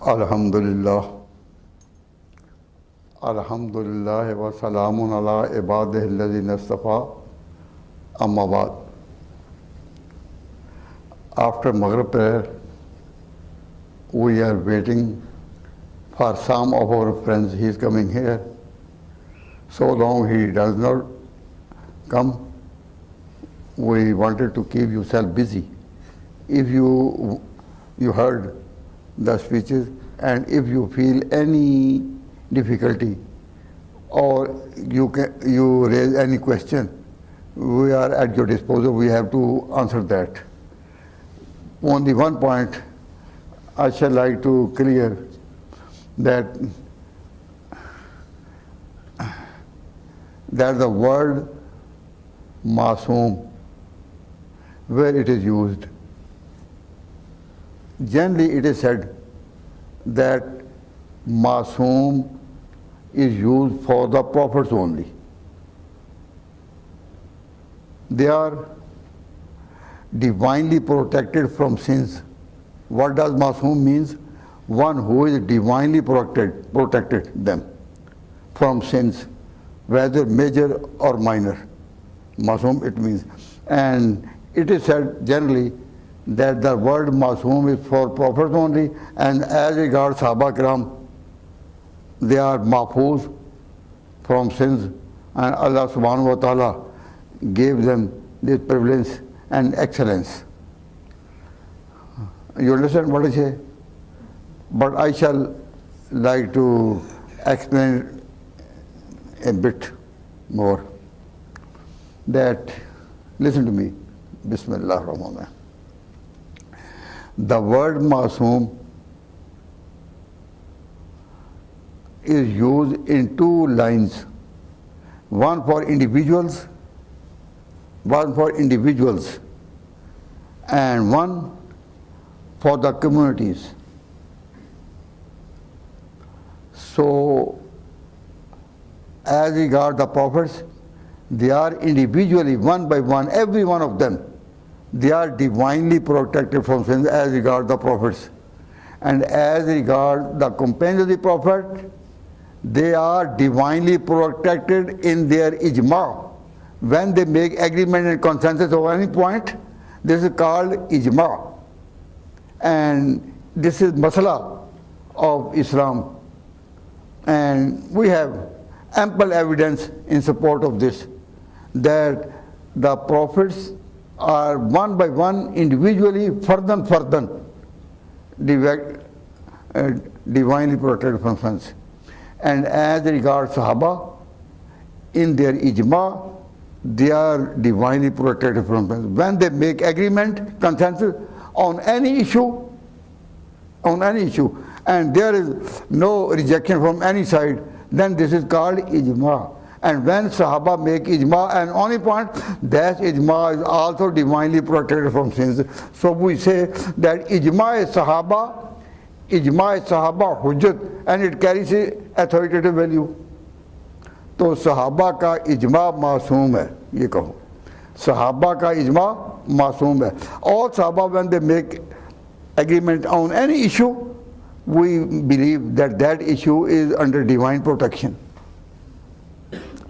Alhamdulillah. Alhamdulillah wa salamun ala ibadihi alladhina istafa. Amma ba'd. After Maghrib prayer, we are waiting for some of our friends. He is coming here. So long he does not come, we wanted to keep yourself busy. If you heard the speeches, and if you feel any difficulty or you raise any question, we are at your disposal. We have to answer that. Only one point I shall like to clear, that the word masoom, where it is used, generally it is said that masoom is used for the prophets only. They are divinely protected from sins. What does masoom means? One who is divinely protected them from sins, whether major or minor. Masoom it means. And it is said generally that the word masoom is for prophets only, and as regards Sahaba Kiram, they are mahfuz from sins, and Allah subhanahu wa ta'ala gave them this privilege and excellence. You understand what I say? But I shall like to explain a bit more. That, listen to me, Bismillah ar-Rahman. The word masoom is used in two lines, one for individuals and one for the communities. So, as regard the prophets, they are individually, one by one, every one of them, they are divinely protected from sins as regard the prophets. And as regard the companions of the prophet, they are divinely protected in their ijma. When they make agreement and consensus over any point, this is called ijma. And this is masala of Islam. And we have ample evidence in support of this, that the prophets are one by one, individually, fardan, divinely protected from sins. And as regards Sahaba, in their ijma, they are divinely protected from sins. When they make agreement, consensus on any issue, and there is no rejection from any side, then this is called ijma. And when Sahaba make ijma and only point, that ijma is also divinely protected from sins. So we say that ijma is Sahaba hujjat, and it carries a authoritative value. तो सहाबा का इजमा मासूम है, ये कहो सहाबा का इजमा मासूम है. All Sahaba, when they make agreement on any issue, we believe that that issue is under divine protection.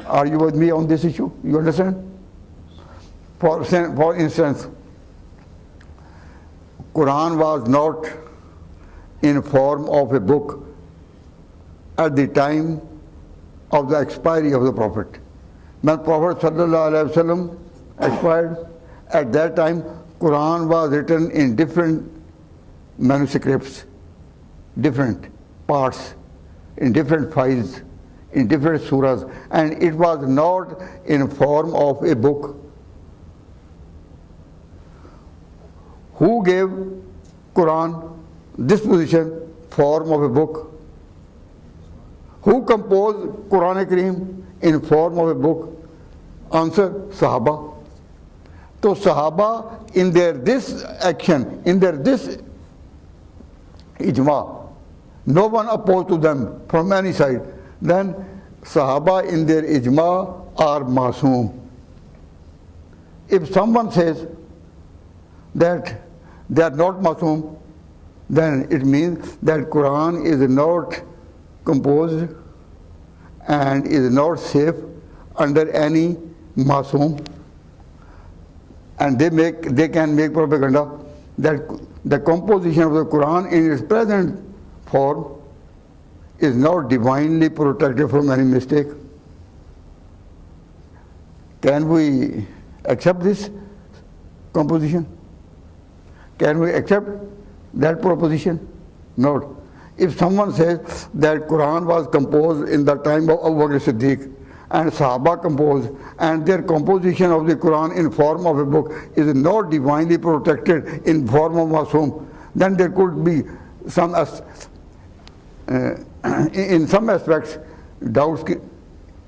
Are you with me on this issue? You understand? For instance, Quran was not in form of a book at the time of the expiry of the Prophet. When Prophet ﷺ expired, at that time Quran was written in different manuscripts, different parts, in different files, in different surahs, and it was not in form of a book. Who gave Quran this position, form of a book? Who composed Quran Kareem in form of a book? Answer, Sahaba. So Sahaba, in their this action, in their this ijma, no one opposed to them from any side, then Sahaba in their ijma are masoom. If someone says that they are not masoom, then it means that Quran is not composed and is not safe under any masoom. And they can make propaganda that the composition of the Quran in its present form is not divinely protected from any mistake. Can we accept this composition? Can we accept that proposition? No. If someone says that Quran was composed in the time of Abu Bakr Siddiq and Sahaba composed, and their composition of the Quran in form of a book is not divinely protected in form of masoom, then there could be some in some aspects doubts.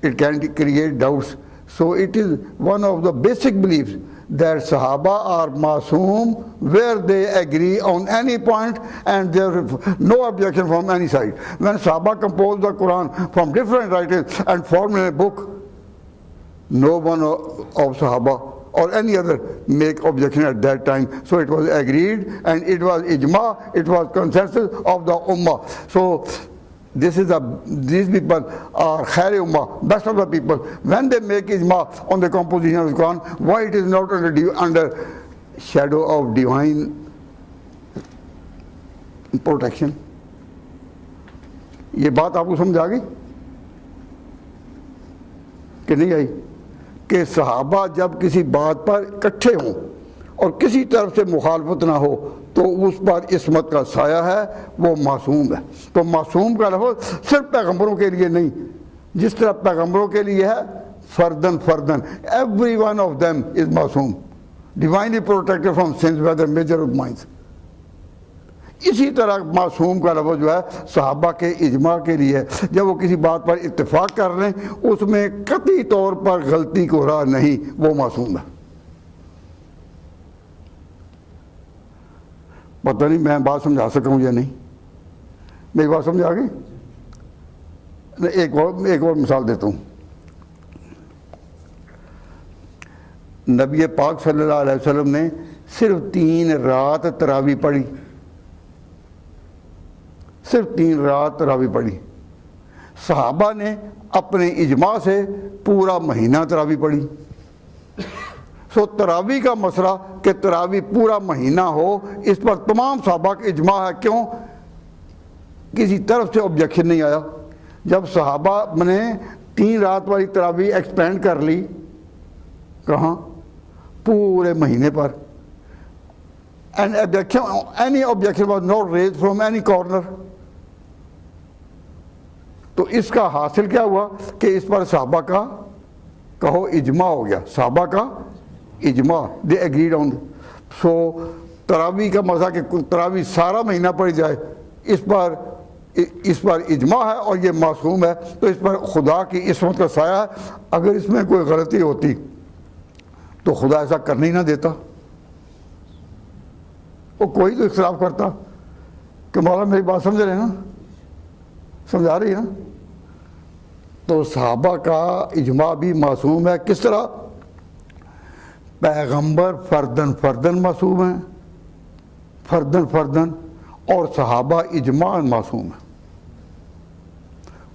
It can create doubts. So it is one of the basic beliefs that Sahaba are masoom where they agree on any point and there is no objection from any side. When Sahaba composed the Quran from different writers and formed in a book, no one of Sahaba or any other make objection at that time. So it was agreed and it was ijma, it was consensus of the ummah. So these people are khair ummah, best of the people. When they make ijma on the composition of the Quran, why it is not under shadow of divine protection? یہ بات آپ کو سمجھ آ گئی کہ نہیں آئی؟ کہ صحابہ جب کسی بات پر اکٹھے ہوں اور کسی طرف سے مخالفت نہ ہو تو اس پر عصمت کا سایہ ہے، وہ معصوم ہے. تو معصوم کا لفظ صرف پیغمبروں کے لیے نہیں، جس طرح پیغمبروں کے لیے ہے فردن فردن، every one of them is معصوم، divinely protected from sins whether major or minus. اسی طرح معصوم کا لفظ جو ہے صحابہ کے اجماع کے لیے ہے. جب وہ کسی بات پر اتفاق کر رہے ہیں اس میں قطعی طور پر غلطی کو راہ نہیں، وہ معصوم ہے. پتہ نہیں میں بات سمجھا سکا ہوں یا نہیں، میری بات سمجھ آ گئی؟ ایک اور مثال دیتا ہوں. نبی پاک صلی اللہ علیہ وسلم نے صرف 3 رات تراویح پڑھی، صرف 3 رات تراویح پڑھی. صحابہ نے اپنے اجماع سے پورا مہینہ تراویح پڑھی. سو تراویح کا مسئلہ کہ تراویح پورا مہینہ ہو، اس پر تمام صحابہ کا اجماع ہے. کیوں؟ کسی طرف سے آبجیکشن نہیں آیا. جب صحابہ نے 3 رات والی تراویح ایکسپینڈ کر لی، کہاں؟ پورے مہینے پر. Any objection was not raised from any corner. تو اس کا حاصل کیا ہوا کہ اس پر صحابہ کا کہو اجماع ہو گیا، صحابہ کا اجماع، they agreed on. سو تراویح کا مسئلہ کہ تراویح سارا مہینہ پڑھی جائے، اس پر اجماع ہے اور یہ معصوم ہے، تو اس پر خدا کی عصمت کا سایہ ہے. اگر اس میں کوئی غلطی ہوتی تو خدا ایسا کرنے ہی نہ دیتا. وہ کوئی تو اختلاف کرتا کہ مولانا میری بات سمجھ رہے ہیں نا، سمجھا رہی ہے نا. تو صحابہ کا اجماع بھی معصوم ہے. کس طرح؟ پیغمبر فردن فردن معصوم ہیں، فردن فردن، اور صحابہ اجماع معصوم ہیں.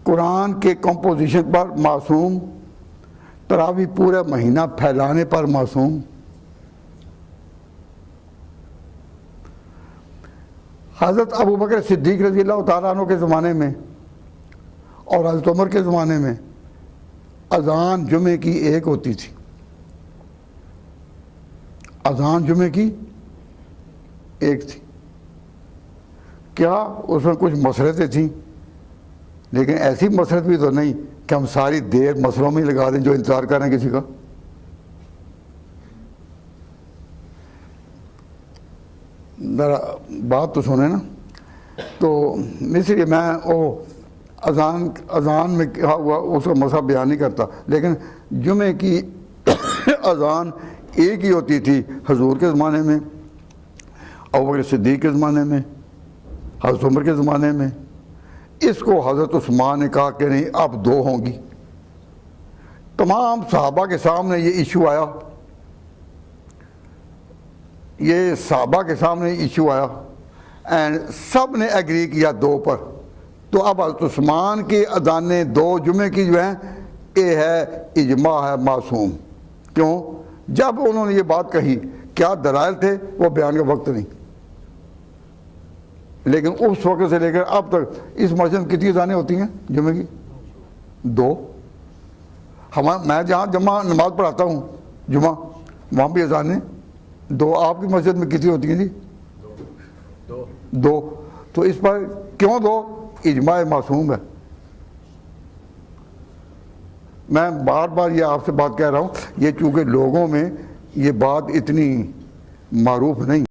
قرآن کے کمپوزیشن پر معصوم، تراویح پورے مہینہ پھیلانے پر معصوم. حضرت ابو بکر صدیق رضی اللہ تعالیٰ عنہ کے زمانے میں اور حضرت عمر کے زمانے میں اذان جمعے کی ایک ہوتی تھی. اذان جمعے کی ایک تھی. کیا اس میں کچھ مسرتیں تھیں؟ لیکن ایسی مسرت بھی تو نہیں کہ ہم ساری دیر مسلوں میں ہی لگا دیں جو انتظار کر رہے ہیں کسی کا. ذرا بات تو سنیں نا. تو اس لیے میں وہ اذان میں کیا ہوا اس کا مسئلہ بیان نہیں کرتا، لیکن جمعے کی اذان ایک ہی ہوتی تھی حضور کے زمانے میں، ابوبکر صدیق کے زمانے میں، حضرت عمر کے زمانے میں. اس کو حضرت عثمان نے کہا کہ نہیں اب 2 ہوں گی. تمام صحابہ کے سامنے یہ ایشو آیا، یہ صحابہ کے سامنے ایشو آیا. اینڈ سب نے ایگری کیا 2 پر. تو اب حضرت عثمان کی اذانیں 2 جمعے کی جو ہیں یہ ہے اجماع ہے معصوم. کیوں؟ جب انہوں نے یہ بات کہی کیا دلائل تھے؟ وہ بیان کا وقت نہیں. لیکن اس وقت سے لے کر اب تک اس مسجد میں کتنی اذانیں ہوتی ہیں جمعے کی؟ 2. میں جہاں جمعہ نماز پڑھاتا ہوں جمعہ وہاں بھی اذانیں 2. آپ کی مسجد میں کتنی ہوتی ہیں جی؟ 2. تو اس پر کیوں 2؟ اجماع معصوم ہے. میں بار بار یہ آپ سے بات کہہ رہا ہوں، یہ چونکہ لوگوں میں یہ بات اتنی معروف نہیں